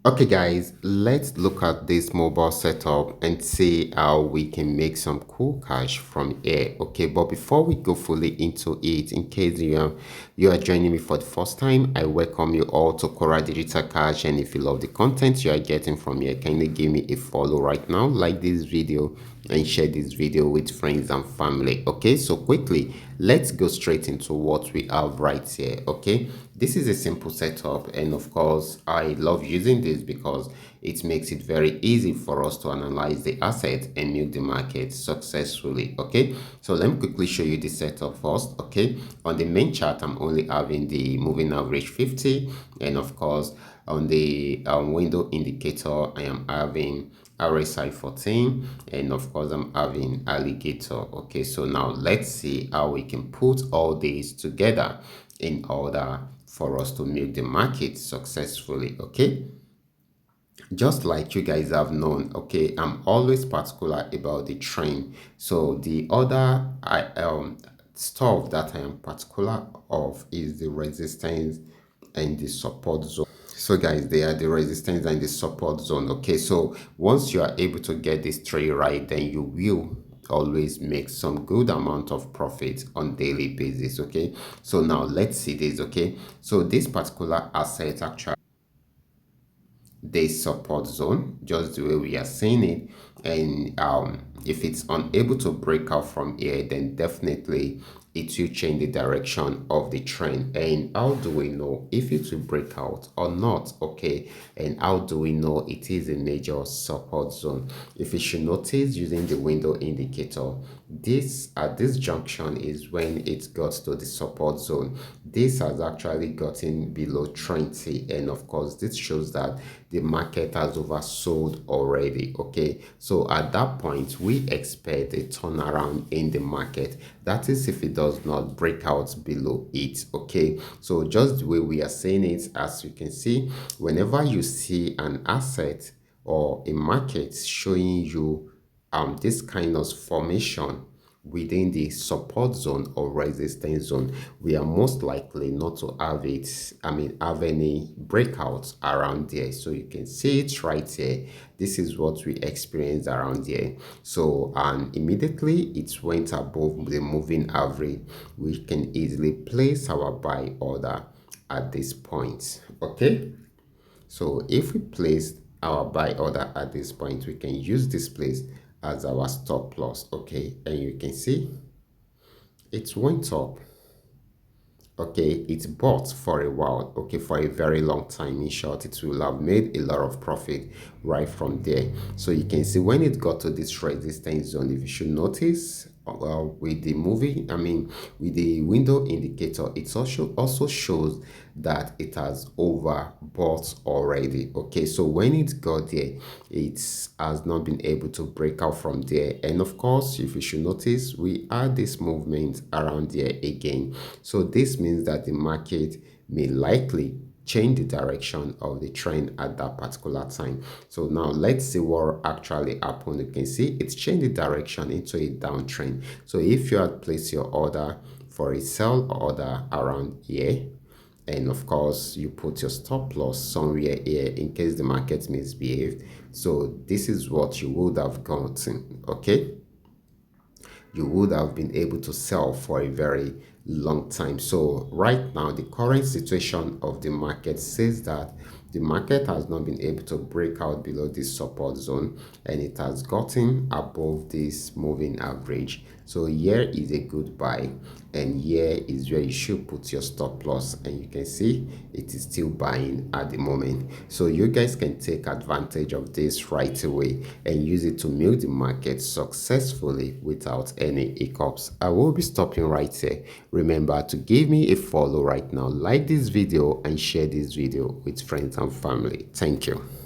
Okay guys, let's look at this mobile setup and see how we can make some cool cash from here. Okay, but before we go fully into it, in case you are joining me for the first time, I welcome you all to Qora Digital Cash. And if you love the content you are getting from here, kindly give me a follow right now, like this video and share this video with friends and family. Okay, so quickly let's go straight into what we have right here. Okay, this is a simple setup, and of course I love using this because it makes it very easy for us to analyze the asset and milk the market successfully. Okay, so let me quickly show you the setup first. Okay, on the main chart I'm only having the moving average 50, and of course on the window indicator I am having RSI 14, and of course I'm having alligator. Okay, so now let's see how we can put all these together in order for us to milk the market successfully. Okay, just like you guys have known, okay, I'm always particular about the trend. So the other stuff that I am particular of is the resistance and the support zone. So guys, they are the resistance and the support zone. Okay, so once you are able to get this trade right, then you will always make some good amount of profit on daily basis. Okay, so now let's see this. Okay, so this particular asset actually this support zone, just the way we are seeing it. And if it's unable to break out from here, then definitely it will change the direction of the trend. And how do we know if it will break out or not? Okay, and how do we know it is a major support zone? If you should notice using the window indicator, this at this junction is when it got to the support zone. This has actually gotten below 20, and of course this shows that the market has oversold already. Okay, so at that point we expect a turnaround in the market. That is if it does not break out below it. Okay, so just the way we are saying it, as you can see, whenever you see an asset or a market showing you this kind of formation within the support zone or resistance zone, we are most likely not to have it, have any breakouts around there. So you can see it right here. This is what we experienced around here. So, and immediately it went above the moving average. We can easily place our buy order at this point. Okay, so if we place our buy order at this point, we can use this place as our stop loss. Okay, and you can see it went up. Okay, it bought for a while, okay, for a very long time. In short, it will have made a lot of profit right from there. So you can see when it got to this resistance zone, if you should notice, with the with the window indicator, it also shows that it has overbought already. Okay, so when it got there, it has not been able to break out from there. And of course, if you should notice, we had this movement around there again. So this means that the market may likely change the direction of the trend at that particular time. So now let's see what actually happened. You can see it's changed the direction into a downtrend. So if you had placed your order for a sell order around here, and of course you put your stop loss somewhere here in case the market misbehaved, so this is what you would have gotten. Okay, you would have been able to sell for a very long time. So right now, the current situation of the market says that the market has not been able to break out below this support zone, and it has gotten above this moving average. So here is a good buy, and here is where you should put your stop loss, and you can see it is still buying at the moment. So you guys can take advantage of this right away and use it to milk the market successfully without any hiccups. I will be stopping right here. Remember to give me a follow right now, like this video and share this video with friends and family. Thank you.